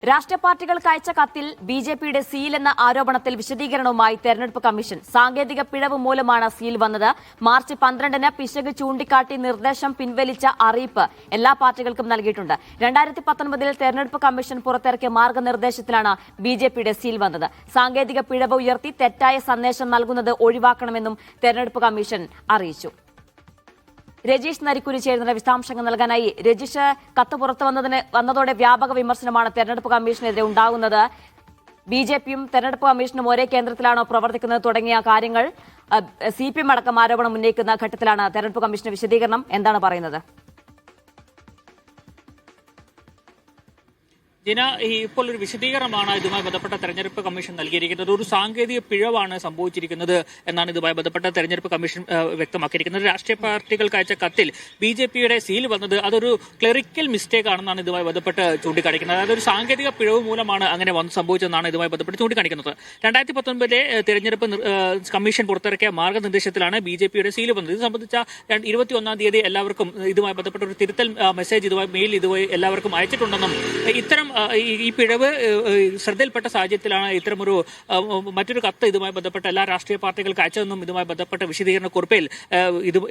രാഷ്ട്രീയ പാർട്ടികൾക്ക് അയച്ച കത്തിൽ ബിജെപിയുടെ സീൽ എന്ന ആരോപണത്തിൽ വിശദീകരണവുമായി തെരഞ്ഞെടുപ്പ് കമ്മീഷൻ. സാങ്കേതിക പിഴവ് മൂലമാണ് സീൽ വന്നത്. മാർച്ച് 12-ന് പിശക് ചൂണ്ടിക്കാട്ടി നിർദ്ദേശം പിൻവലിച്ച അറിയിപ്പ് എല്ലാ പാർട്ടികൾക്കും നൽകിയിട്ടുണ്ട്. 2019-ൽ തെരഞ്ഞെടുപ്പ് കമ്മീഷൻ പുറത്തിറക്കിയ മാർഗനിർദ്ദേശത്തിലാണ് ബിജെപിയുടെ സീൽ വന്നത്. സാങ്കേതിക പിഴവ് ഉയർത്തി തെറ്റായ സന്ദേശം നൽകുന്നത് ഒഴിവാക്കണമെന്നും തെരഞ്ഞെടുപ്പ് കമ്മീഷൻ അറിയിച്ചു. രജീഷ് നരിക്കുനി ചേരുന്ന വിശദാംശങ്ങൾ നൽകാനായി. രജീഷ്, കത്ത് പുറത്തു വന്നതോടെ വ്യാപക വിമർശനമാണ് തെരഞ്ഞെടുപ്പ് കമ്മീഷനെതിരെ ഉണ്ടാകുന്നത്. ബിജെപിയും തെരഞ്ഞെടുപ്പ് കമ്മീഷനും ഒരേ കേന്ദ്രത്തിലാണോ പ്രവർത്തിക്കുന്നത് തുടങ്ങിയ കാര്യങ്ങൾ CPM അടക്കം ആരോപണം ഉന്നയിക്കുന്ന ഘട്ടത്തിലാണ് തെരഞ്ഞെടുപ്പ് കമ്മീഷന്റെ വിശദീകരണം. എന്താണ് പറയുന്നത്? ജിന, ഇപ്പോൾ ഒരു വിശദീകരണമാണ് ഇതുമായി ബന്ധപ്പെട്ട തെരഞ്ഞെടുപ്പ് കമ്മീഷൻ നൽകിയിരിക്കുന്നത്. ഒരു സാങ്കേതിക പിഴവാണ് സംഭവിച്ചിരിക്കുന്നത് എന്നാണ് ഇതുമായി ബന്ധപ്പെട്ട തെരഞ്ഞെടുപ്പ് കമ്മീഷൻ വ്യക്തമാക്കിയിരിക്കുന്നത്. രാഷ്ട്രീയ പാർട്ടികൾക്ക് അയച്ച കത്തിൽ ബിജെപിയുടെ സീൽ വന്നത് അതൊരു ക്ലറിക്കൽ മിസ്റ്റേക്ക് ആണെന്നാണ് ഇതുമായി ബന്ധപ്പെട്ട് ചൂണ്ടിക്കാണിക്കുന്നത്. അതായത് ഒരു സാങ്കേതിക പിഴവ് മൂലമാണ് അങ്ങനെ സംഭവിച്ചതെന്നാണ് ഇതുമായി ബന്ധപ്പെട്ട് ചൂണ്ടിക്കാണിക്കുന്നത്. 2019-ലെ തെരഞ്ഞെടുപ്പ് കമ്മീഷൻ പുറത്തിറക്കിയ മാർഗനിർദ്ദേശത്തിലാണ് ബിജെപിയുടെ സീൽ വന്നത്. ഇത് സംബന്ധിച്ച 21-ാം തീയതി എല്ലാവർക്കും ഇതുമായി ബന്ധപ്പെട്ട ഒരു തിരുത്തൽ മെസ്സേജ് മെയിൽ ഇതുവഴി എല്ലാവർക്കും അയച്ചിട്ടുണ്ടെന്നും ഇത്തരം ഈ പിഴവ് ശ്രദ്ധയിൽപ്പെട്ട സാഹചര്യത്തിലാണ് ഇത്തരമൊരു മറ്റൊരു കത്ത് ഇതുമായി ബന്ധപ്പെട്ട എല്ലാ രാഷ്ട്രീയ പാർട്ടികൾക്ക് അയച്ചതെന്നും ഇതുമായി ബന്ധപ്പെട്ട വിശദീകരണ കുറിപ്പിൽ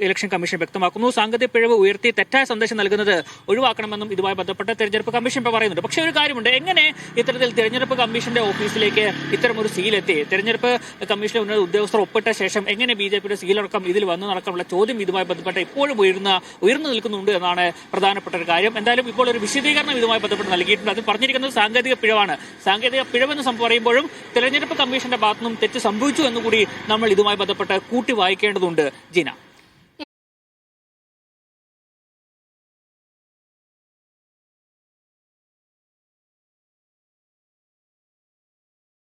ഇലക്ഷൻ കമ്മീഷൻ വ്യക്തമാക്കുന്നു. സാങ്കേതിക പിഴവ് ഉയർത്തി തെറ്റായ സന്ദേശം നൽകുന്നത് ഒഴിവാക്കണമെന്നും ഇതുമായി ബന്ധപ്പെട്ട തെരഞ്ഞെടുപ്പ് കമ്മീഷൻ പറയുന്നുണ്ട്. പക്ഷേ ഒരു കാര്യമുണ്ട്, എങ്ങനെ ഇത്തരത്തിൽ തെരഞ്ഞെടുപ്പ് കമ്മീഷന്റെ ഓഫീസിലേക്ക് ഇത്തരമൊരു സീലെത്തി? തെരഞ്ഞെടുപ്പ് കമ്മീഷന്റെ ഉന്നത ഉദ്യോഗസ്ഥർ ഒപ്പിട്ട ശേഷം എങ്ങനെ ബിജെപിയുടെ സീലടക്കം ഇതിൽ വന്നു നടക്കാനുള്ള ചോദ്യം ഇതുമായി ബന്ധപ്പെട്ട ഇപ്പോഴും ഉയർന്നു നിൽക്കുന്നുണ്ട് എന്നാണ് പ്രധാനപ്പെട്ട ഒരു കാര്യം. എന്തായാലും ഇപ്പോൾ ഒരു വിശദീകരണം ഇതുമായി ബന്ധപ്പെട്ട് നൽകിയിട്ടുണ്ട്. അത് പറഞ്ഞിരിക്കുന്നത് സാങ്കേതിക പിഴവാണ്. സാങ്കേതിക പിഴവെന്ന് പറയുമ്പോഴും തെരഞ്ഞെടുപ്പ് കമ്മീഷന്റെ ഭാഗത്തുനിന്നും തെറ്റ് സംഭവിച്ചു എന്നുകൂടി നമ്മൾ ഇതുമായി ബന്ധപ്പെട്ട് കൂട്ടി വായിക്കേണ്ടതുണ്ട്. ജിന.